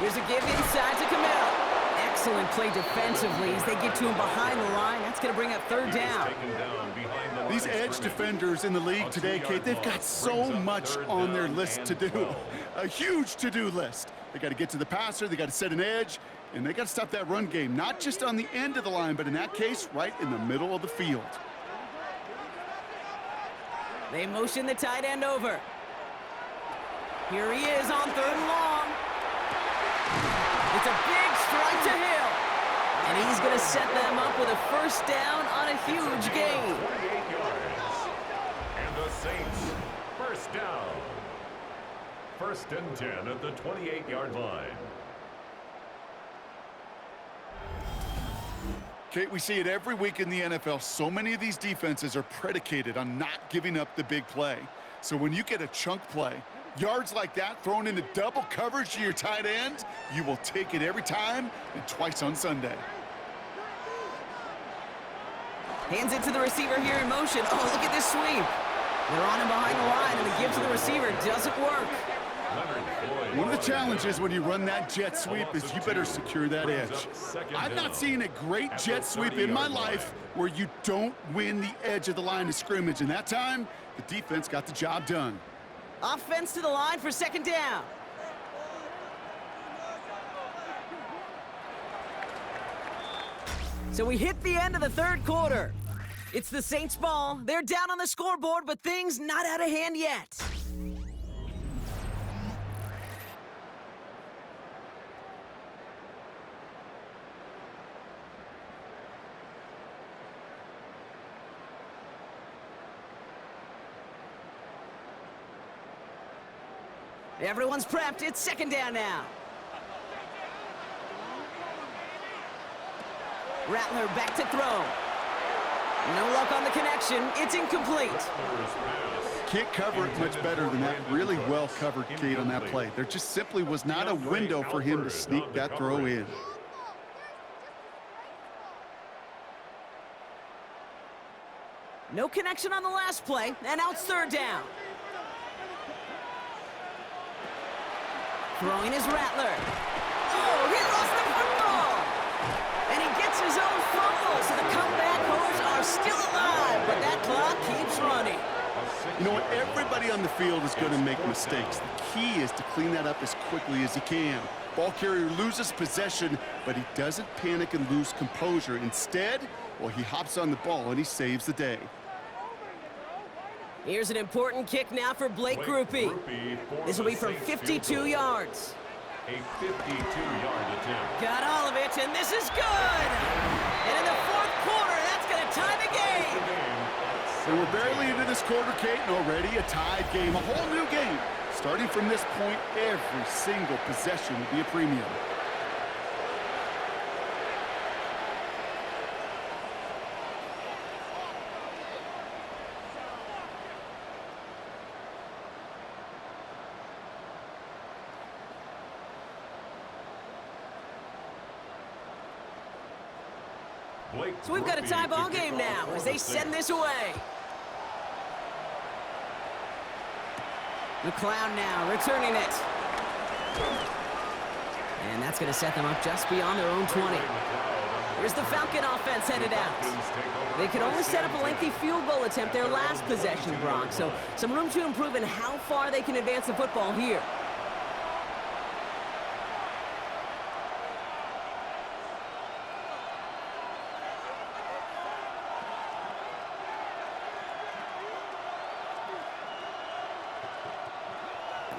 Here's a give inside to Camille. Excellent play defensively as they get to him behind the line. That's going to bring up third down. These edge defenders in the league today, Kate, they've got so much on their list to do. A huge to-do list. They got to get to the passer, they got to set an edge, and they got to stop that run game, not just on the end of the line, but in that case, right in the middle of the field. They motion the tight end over. Here he is on third and long. It's a big strike to Hill. And he's going to set them up with a first down on a huge gain. 48 yards. And the Saints, first down. First and 10 at the 28-yard line. Kate, we see it every week in the NFL. So many of these defenses are predicated on not giving up the big play. So when you get a chunk play, yards like that thrown into double coverage to your tight end, you will take it every time and twice on Sunday. Hands it to the receiver here in motion. Oh, look at this sweep. They're on him behind the line, and the give to the receiver doesn't work. One of the challenges when you run that jet sweep is you better secure that edge. I've not seen a great jet sweep in my life where you don't win the edge of the line of scrimmage, and that time, the defense got the job done. Offense to the line for second down. So we hit the end of the third quarter. It's the Saints' ball. They're down on the scoreboard, but things not out of hand yet. Everyone's prepped. It's second down now. Rattler back to throw. No luck on the connection. It's incomplete. Can't cover it much better than that. Really well covered, Kate, on that play. There just simply was not a window for him to sneak that throw in. No connection on the last play, and now it's third down. Throwing is Rattler. Oh, he lost the football! And he gets his own fumble, so the comeback hopes are still alive, but that clock keeps running. You know what? Everybody on the field is going to make mistakes. The key is to clean that up as quickly as he can. Ball carrier loses possession, but he doesn't panic and lose composure. Instead, well, he hops on the ball and he saves the day. Here's an important kick now for Blake Grupe. This will be from 52 yards. A 52-yard attempt. Got all of it, and this is good! And in the fourth quarter, that's going to tie the game. So we're barely into this quarter, Kate, and already a tied game, a whole new game. Starting from this point, every single possession will be a premium. So we've got a tie ball game now as they send this away. McLeod now returning it. And that's going to set them up just beyond their own 20. Here's the Falcon offense headed out. They could only set up a lengthy field goal attempt their last possession, Brock. So some room to improve in how far they can advance the football here.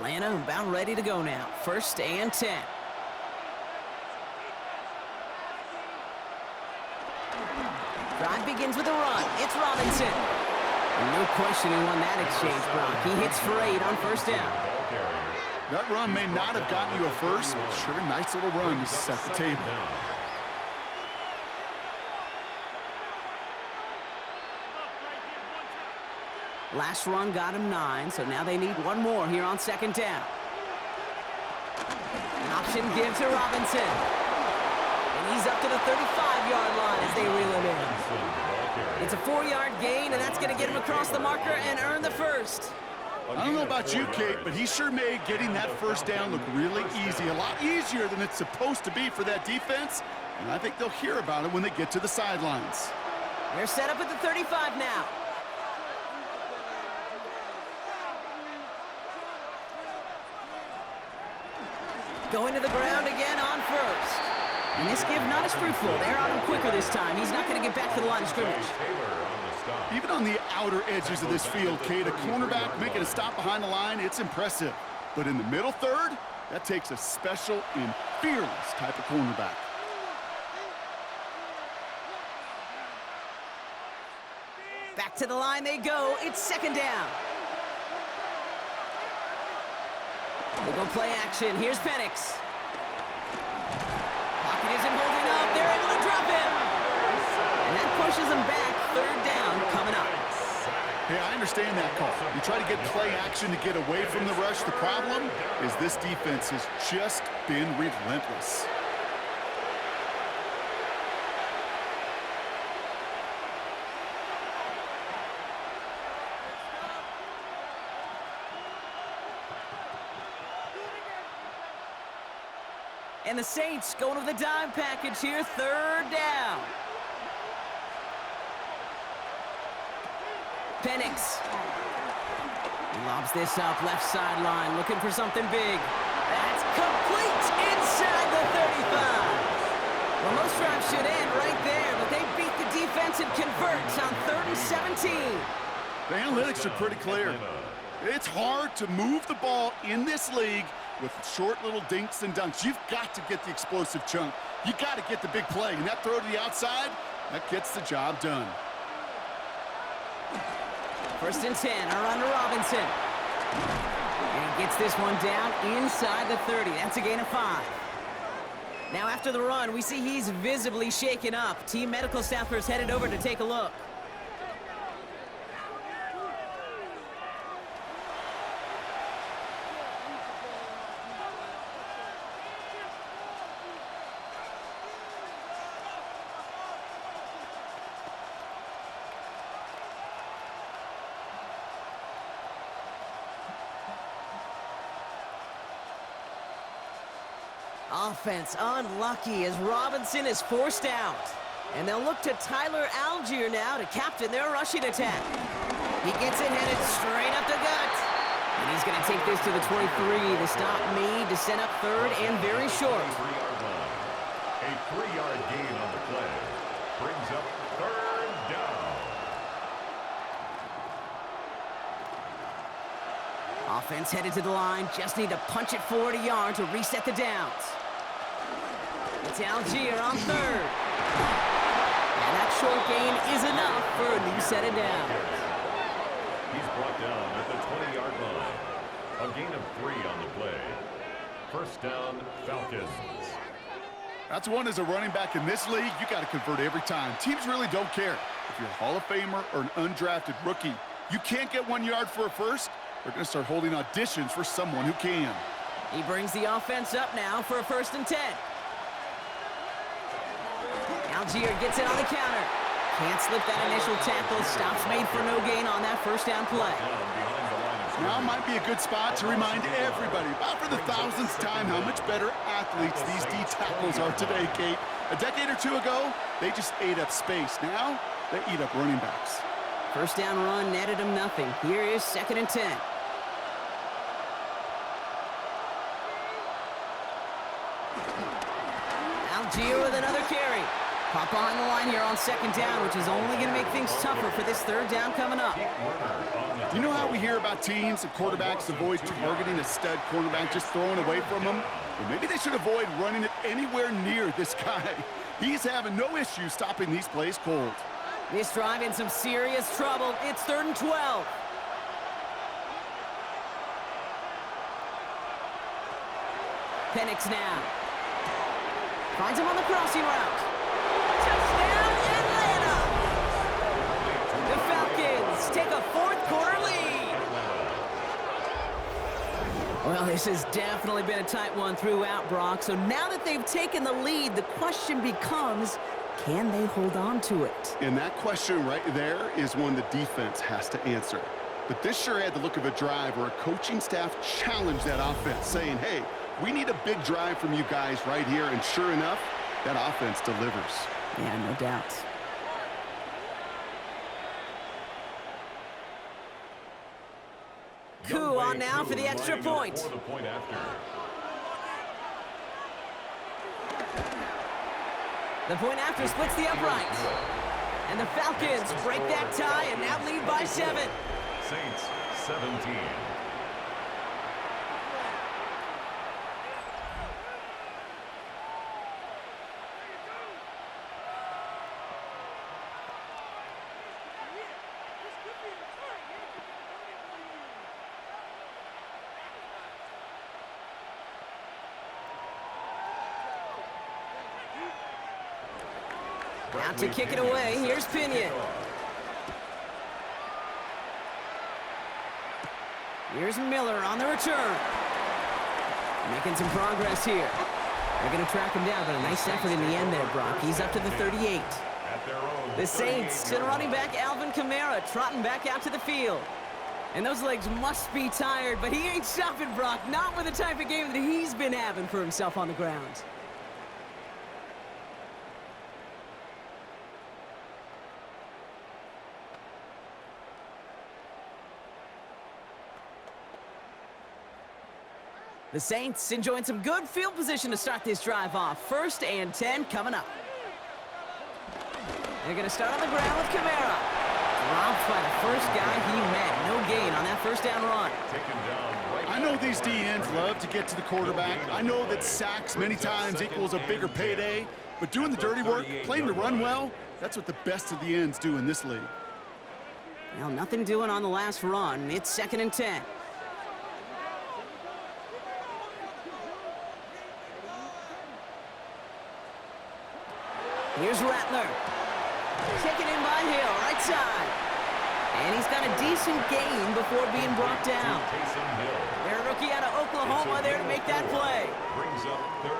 Atlanta about ready to go now. First and 10. Drive begins with a run. It's Robinson. And no question he won that exchange, Brock. He hits for 8 on first down. That run may not have gotten you a first, but sure, nice little run to set the table. Last run got him 9, so now they need one more here on second down. An option give to Robinson. And he's up to the 35-yard line as they reel it in. It's a 4-yard gain, and that's going to get him across the marker and earn the first. I don't know about you, Kate, but he sure made getting that first down look really easy. A lot easier than it's supposed to be for that defense. And I think they'll hear about it when they get to the sidelines. They're set up at the 35 now. Going to the ground again on first. And this give not as fruitful. They're on him quicker this time. He's not going to get back to the line of scrimmage. Even on the outer edges of this field, Kate, a cornerback making a stop behind the line, it's impressive. But in the middle third, that takes a special and fearless type of cornerback. Back to the line they go. It's second down. They go play action. Here's Penix. Pocket isn't holding up. They're able to drop him. And that pushes them back. Third down coming up. Hey, I understand that call. You try to get play action to get away from the rush. The problem is this defense has just been relentless. And the Saints going to the dime package here. Third down. Penix. Lobs this up, left sideline, looking for something big. That's complete inside the 35. Well, most drives should end right there, but they beat the defense and converts on 3rd and 17. The analytics are pretty clear. It's hard to move the ball in this league with short little dinks and dunks. You've got to get the explosive chunk. You got to get the big play, and that throw to the outside, that gets the job done. 1st and 10, a run to Robinson. And he gets this one down inside the 30. That's a gain of 5. Now after the run, we see he's visibly shaken up. Team medical staffers headed over to take a look. Offense unlucky as Robinson is forced out. And they'll look to Tyler Algier now to captain their rushing attack. He gets it headed straight up the gut. And he's going to take this to the 23. The stop made to set up 3rd and very short. A 3-yard gain on the play brings up 3rd down. Offense headed to the line. Just need to punch it forward a yard to reset the downs. It's Algier on 3rd. And that short gain is enough for a new set of downs. He's brought down at the 20-yard line. A gain of 3 on the play. 1st down, Falcons. That's one as a running back in this league, you got to convert every time. Teams really don't care. If you're a Hall of Famer or an undrafted rookie, you can't get 1 yard for a first, they're going to start holding auditions for someone who can. He brings the offense up now for a 1st and 10. Algier gets it on the counter. Can't slip that initial tackle. Stops made for no gain on that 1st down play. Now might be a good spot to remind everybody, about for the 1000th time, how much better athletes these D tackles are today, Kate. A decade or 2 ago, they just ate up space. Now, they eat up running backs. 1st down run netted him nothing. Here is 2nd and 10. Algier with another carry. Pop behind the line here on 2nd down, which is only going to make things tougher for this 3rd down coming up. You know how we hear about teams and quarterbacks avoid targeting a stud cornerback, just throwing away from him? Well, maybe they should avoid running it anywhere near this guy. He's having no issue stopping these plays cold. This drive in some serious trouble. It's 3rd and 12. Penix now. Finds him on the crossing route. Touchdown, Atlanta! The Falcons take a 4th quarter lead. Well, this has definitely been a tight one throughout, Brock. So now that they've taken the lead, the question becomes, can they hold on to it? And that question right there is one the defense has to answer. But this sure had the look of a drive where a coaching staff challenged that offense, saying, hey, we need a big drive from you guys right here. And sure enough, that offense delivers. Yeah, no doubt. Coup on now for the extra point. The point after splits the upright. And the Falcons break that tie and now lead by 7. Saints 17. Out to kick it away, here's Pinion. Here's Miller on the return. Making some progress here. They're going to track him down, but a nice effort in the end there, Brock. He's up to the 38. The Saints send running back Alvin Kamara trotting back out to the field. And those legs must be tired, but he ain't stopping, Brock. Not with the type of game that he's been having for himself on the ground. The Saints enjoying some good field position to start this drive off. 1st and 10 coming up. They're going to start on the ground with Kamara. Dropped by the first guy he met. No gain on that first down run. I know these D-ends love to get to the quarterback. I know that sacks many times equals a bigger payday. But doing the dirty work, playing to run well, that's what the best of the ends do in this league. Well, nothing doing on the last run. It's 2nd and 10. Here's Rattler. Taken in by Hill, right side. And he's got a decent gain before being brought down. Their rookie out of Oklahoma there to make that play.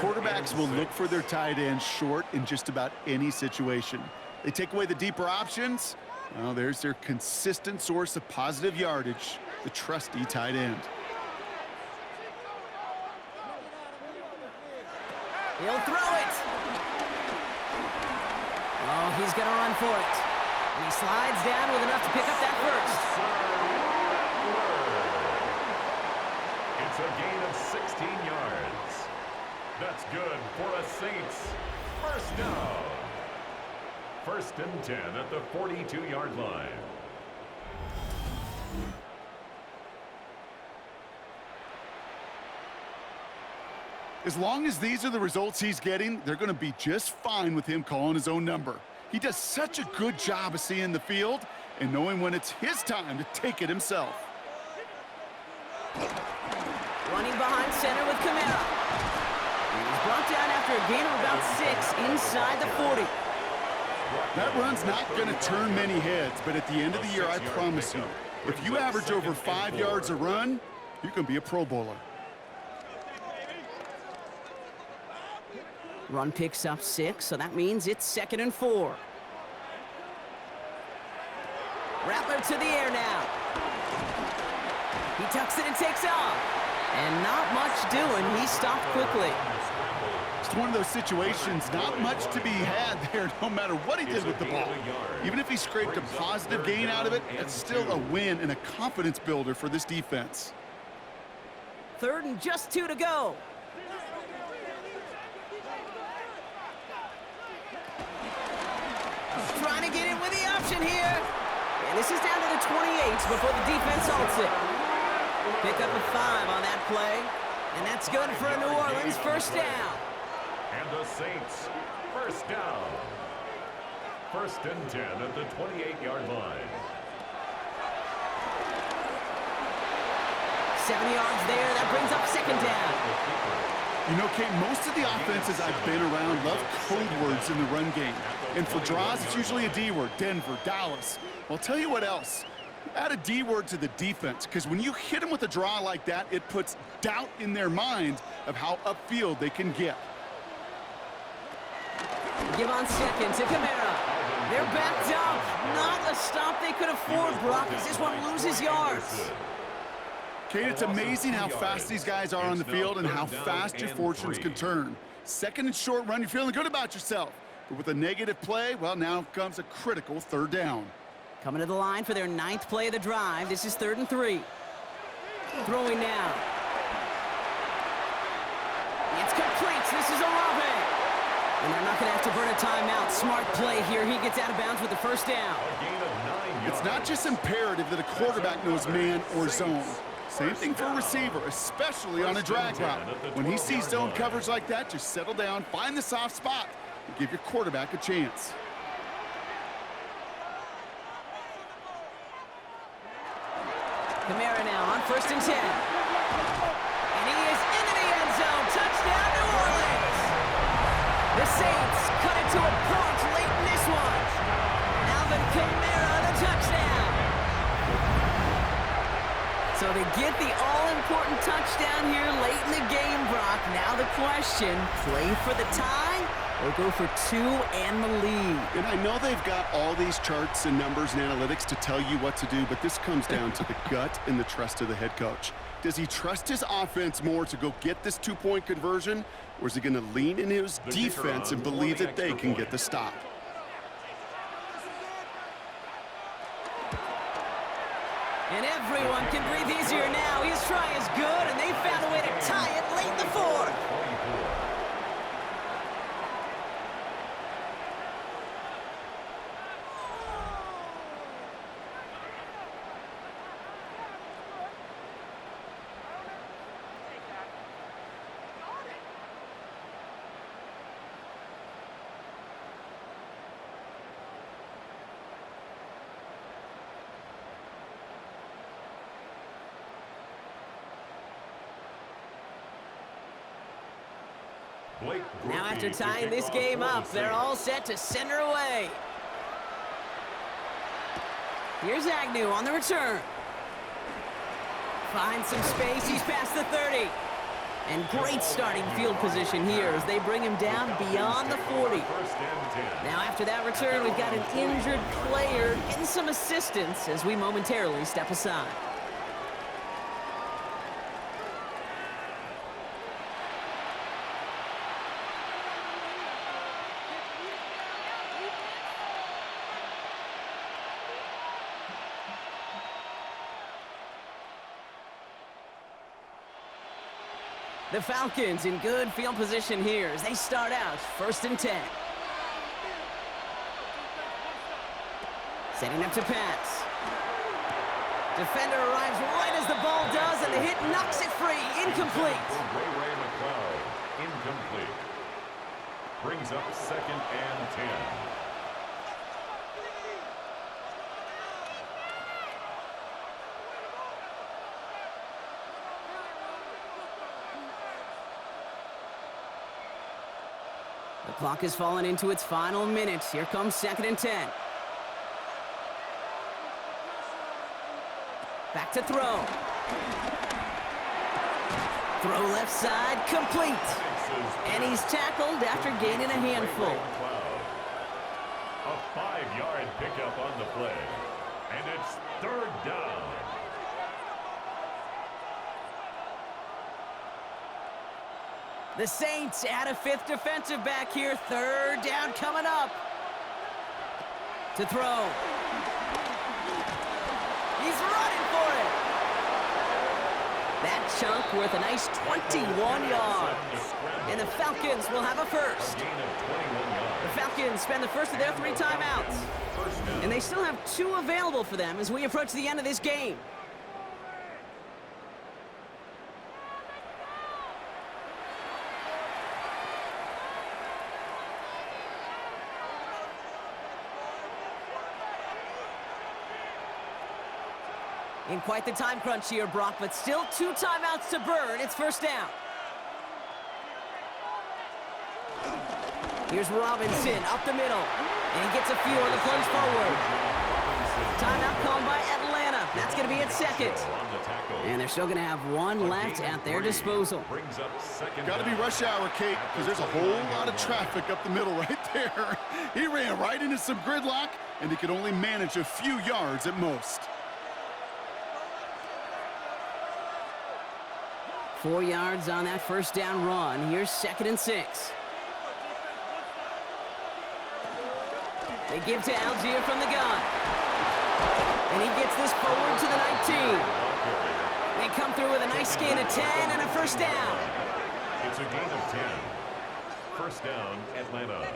Quarterbacks will look for their tight end short in just about any situation. They take away the deeper options. Well, there's their consistent source of positive yardage, the trusty tight end. He'll throw it. Oh, he's going to run for it. And he slides down with enough to pick up that first. It's a gain of 16 yards. That's good for a Saints first down. 1st and 10 at the 42-yard line. As long as these are the results he's getting, they're going to be just fine with him calling his own number. He does such a good job of seeing the field and knowing when it's his time to take it himself. Running behind center with Kamara. And he's brought down after a gain of about 6 inside the 40. That run's not going to turn many heads, but at the end of the year, I promise you, if you average over 5 yards a run, you can be a Pro Bowler. Run picks up 6, so that means it's 2nd and 4. Rattler to the air now. He tucks it and takes off. And not much doing. He stopped quickly. It's one of those situations, not much to be had there no matter what he did with the ball. Even if he scraped a positive gain out of it, that's still a win and a confidence builder for this defense. 3rd and just 2 to go. Trying to get in with the option here. And this is down to the 28 before the defense halts it. Pick up a 5 on that play. And that's good for a New Orleans first down. And the Saints first down. 1st and 10 at the 28-yard line. 7 yards there. That brings up 2nd down. You know, Kate, most of the offenses I've been around love code words in the run game. And for draws, it's usually a D word, Denver, Dallas. Well, I'll tell you what else. Add a D word to the defense, because when you hit them with a draw like that, it puts doubt in their mind of how upfield they can get. Give on 2nd to Kamara. They're backed up. Not a stop they could afford, Brock, as this one loses yards. Kate, it's amazing how fast these guys are on the field and how fast your fortunes can turn. Second and short run, you're feeling good about yourself. But with a negative play, well, now comes a critical third down. Coming to the line for their 9th play of the drive. This is 3rd and 3. Throwing now. It's complete. This is Olave. And they're not going to have to burn a timeout. Smart play here. He gets out of bounds with the first down. It's not just imperative that a quarterback knows man or zone. Same thing for a receiver, especially on a drag route. When he sees zone coverage like that, just settle down, find the soft spot, and give your quarterback a chance. Kamara now on 1st and 10. And he is into the end zone. Touchdown, New Orleans. The Saints cut it to a point late in this one. Alvin Kamara, the touchdown. So they get the all-important touchdown here late in the game, Brock. Now the question, play for the tie or go for 2 and the lead? And I know they've got all these charts and numbers and analytics to tell you what to do, but this comes down to the gut and the trust of the head coach. Does he trust his offense more to go get this 2-point conversion, or is he going to lean in his defense and believe that they can get the stop? And everyone can breathe easier now. His try is good, and they found a way to tie it late in the 4th. Now after tying this game up, they're all set to center away. Here's Agnew on the return. Finds some space, he's past the 30. And great starting field position here as they bring him down beyond the 40. Now after that return, we've got an injured player getting some assistance as we momentarily step aside. The Falcons in good field position here as they start out 1st and 10. Setting up to pass. Defender arrives right as the ball does, and the hit knocks it free. Incomplete. Ray McLeod, incomplete. Brings up 2nd and 10. The clock has fallen into its final minutes. Here comes 2nd and 10. Back to throw. Throw left side, complete. And he's tackled after gaining a handful. A 5-yard pickup on the play. And it's 3rd down. The Saints add a 5th defensive back here. 3rd down coming up. To throw. He's running for it. That chunk worth a nice 21 yards. And the Falcons will have a first. The Falcons spend the first of their 3 timeouts. And they still have 2 available for them as we approach the end of this game. In quite the time crunch here, Brock, but still 2 timeouts to burn. It's 1st down. Here's Robinson up the middle. And he gets a few on the plunge forward. Timeout called by Atlanta. That's going to be at second. On the tackle. And they're still going to have one left at their disposal. Brings up second Got to be down. rush hour, Kate, because there's a whole lot of traffic up the middle right there. He ran right into some gridlock, and he could only manage a few yards at most. 4 yards on that first down run. Here's 2nd and 6. They give to Algier from the gun. And he gets this forward to the 19. They come through with a nice gain of 10 and a first down. It's a gain of 10. First down, Atlanta.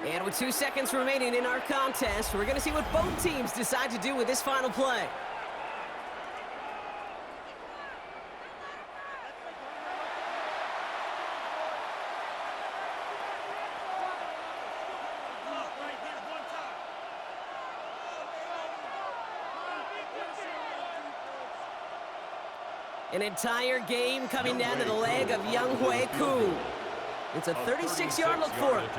And with 2 seconds remaining in our contest, we're going to see what both teams decide to do with this final play. An entire game coming down to the leg of Younghoe Koo. It's a 36-yard look for him.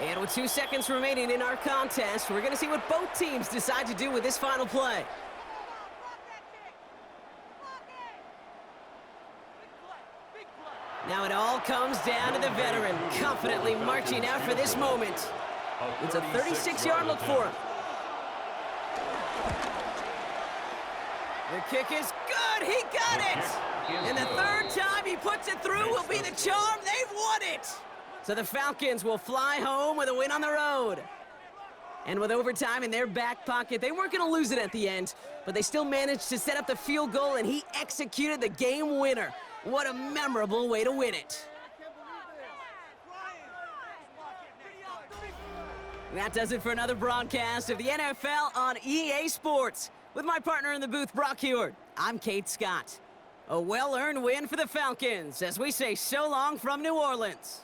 And with 2 seconds remaining in our contest, we're going to see what both teams decide to do with this final play. Now it all comes down to the veteran, confidently marching out for this moment. It's a 36-yard look for him. The kick is good. He got it. And the third time he puts it through will be the charm. They've won it. So the Falcons will fly home with a win on the road. And with overtime in their back pocket, they weren't going to lose it at the end, but they still managed to set up the field goal, and he executed the game winner. What a memorable way to win it. That does it for another broadcast of the NFL on EA Sports. With my partner in the booth, Brock Heward, I'm Kate Scott. A well-earned win for the Falcons as we say so long from New Orleans.